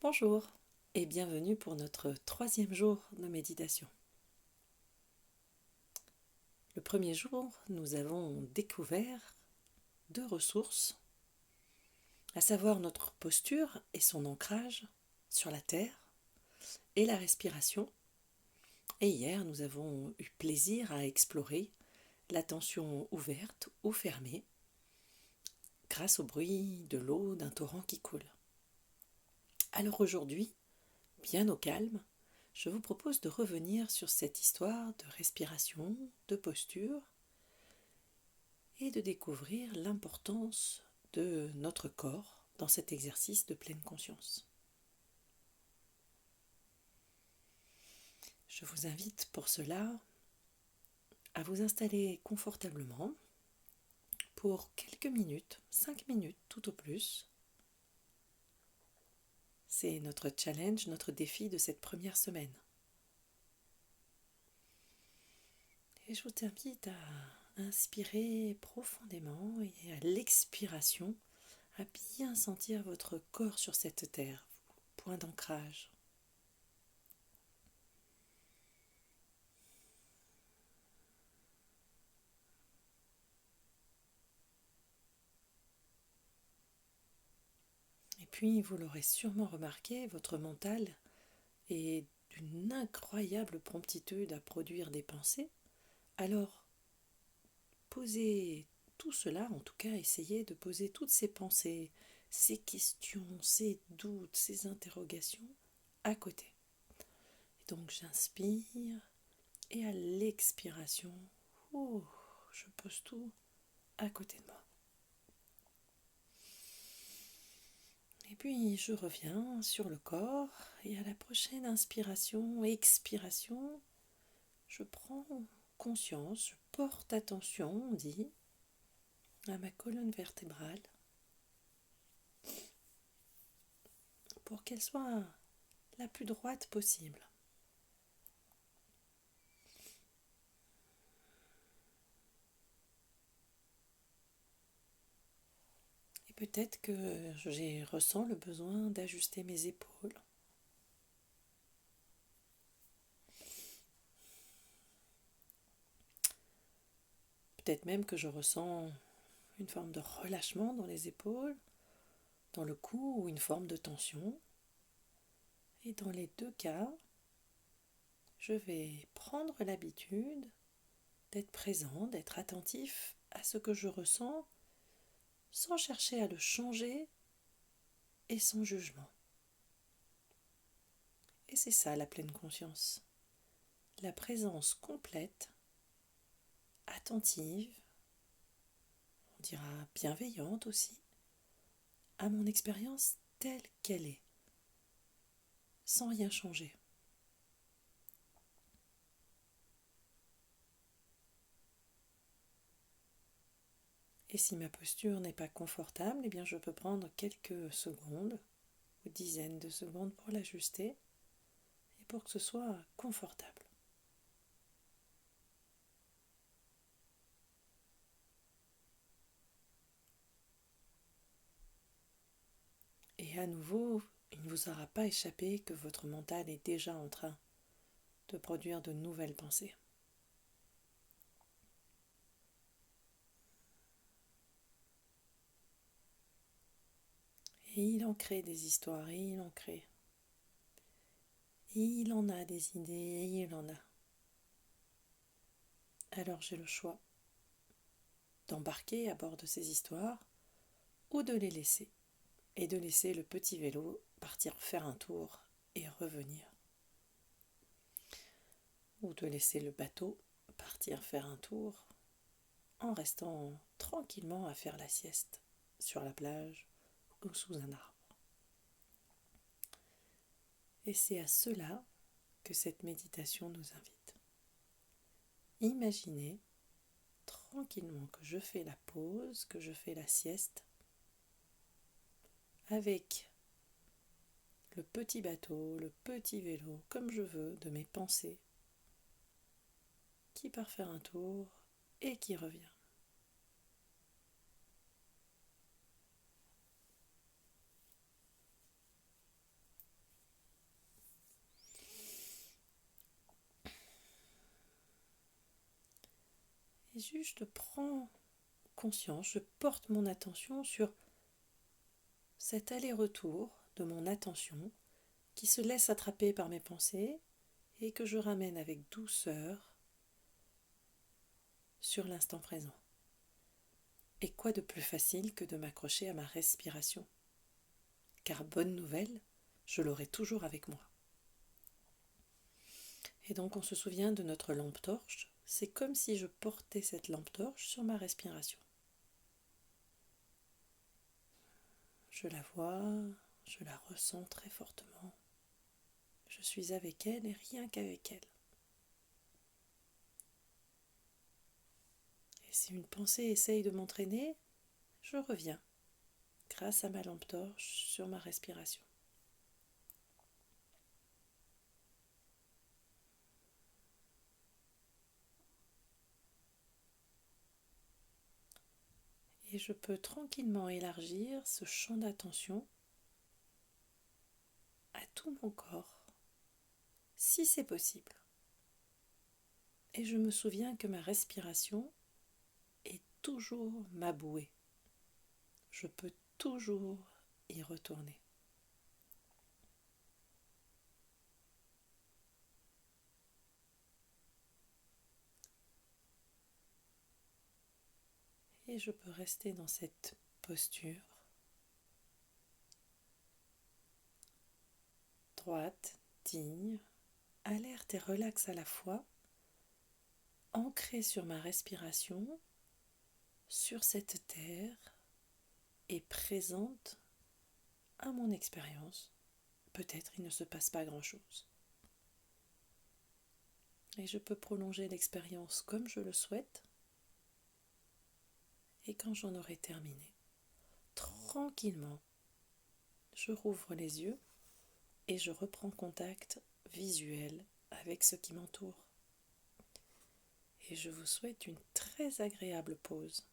Bonjour et bienvenue pour notre 3e jour de méditation. Le premier jour, nous avons découvert 2 ressources, à savoir notre posture et son ancrage sur la terre et la respiration. Et hier, nous avons eu plaisir à explorer l'attention ouverte ou fermée grâce au bruit de l'eau d'un torrent qui coule. Alors aujourd'hui, bien au calme, je vous propose de revenir sur cette histoire de respiration, de posture et de découvrir l'importance de notre corps dans cet exercice de pleine conscience. Je vous invite pour cela à vous installer confortablement pour quelques minutes, 5 minutes tout au plus. C'est notre challenge, notre défi de cette première semaine. Et je vous invite à inspirer profondément et à l'expiration, à bien sentir votre corps sur cette terre, point d'ancrage. Et puis, vous l'aurez sûrement remarqué, votre mental est d'une incroyable promptitude à produire des pensées. Alors, posez tout cela, en tout cas, essayez de poser toutes ces pensées, ces questions, ces doutes, ces interrogations à côté. Et donc, j'inspire et à l'expiration, je pose tout à côté de moi. Et puis je reviens sur le corps et à la prochaine inspiration, expiration, je prends conscience, je porte attention, on dit, à ma colonne vertébrale pour qu'elle soit la plus droite possible. Et peut-être que je ressens le besoin d'ajuster mes épaules. Peut-être même que je ressens une forme de relâchement dans les épaules, dans le cou ou une forme de tension. Et dans les 2 cas, je vais prendre l'habitude d'être présent, d'être attentif à ce que je ressens sans chercher à le changer et sans jugement. Et c'est ça la pleine conscience. La présence complète, attentive, on dira bienveillante aussi, à mon expérience telle qu'elle est, sans rien changer. Et si ma posture n'est pas confortable, eh bien je peux prendre quelques secondes ou dizaines de secondes pour l'ajuster et pour que ce soit confortable. Et à nouveau, il ne vous aura pas échappé que votre mental est déjà en train de produire de nouvelles pensées. Et il en crée des histoires, et il en crée. Et il en a des idées, et il en a. Alors j'ai le choix d'embarquer à bord de ces histoires ou de les laisser. Et de laisser le petit vélo partir faire un tour et revenir. Ou de laisser le bateau partir faire un tour en restant tranquillement à faire la sieste sur la plage ou sous un arbre. Et c'est à cela que cette méditation nous invite. Imaginez tranquillement que je fais la pause, que je fais la sieste avec le petit bateau, le petit vélo, comme je veux, de mes pensées, qui part faire un tour et qui revient. Et juste je prends conscience, je porte mon attention sur cet aller-retour de mon attention qui se laisse attraper par mes pensées et que je ramène avec douceur sur l'instant présent. Et quoi de plus facile que de m'accrocher à ma respiration? Car bonne nouvelle, je l'aurai toujours avec moi. Et donc on se souvient de notre lampe torche, c'est comme si je portais cette lampe torche sur ma respiration. Je la vois, je la ressens très fortement. Je suis avec elle et rien qu'avec elle. Et si une pensée essaye de m'entraîner, je reviens, grâce à ma lampe torche, sur ma respiration. Et je peux tranquillement élargir ce champ d'attention à tout mon corps, si c'est possible. Et je me souviens que ma respiration est toujours ma bouée. Je peux toujours y retourner. Et je peux rester dans cette posture, droite, digne, alerte et relaxe à la fois, ancrée sur ma respiration, sur cette terre et présente à mon expérience. Peut-être il ne se passe pas grand-chose. Et je peux prolonger l'expérience comme je le souhaite. Et quand j'en aurai terminé, tranquillement, je rouvre les yeux et je reprends contact visuel avec ce qui m'entoure. Et je vous souhaite une très agréable pause.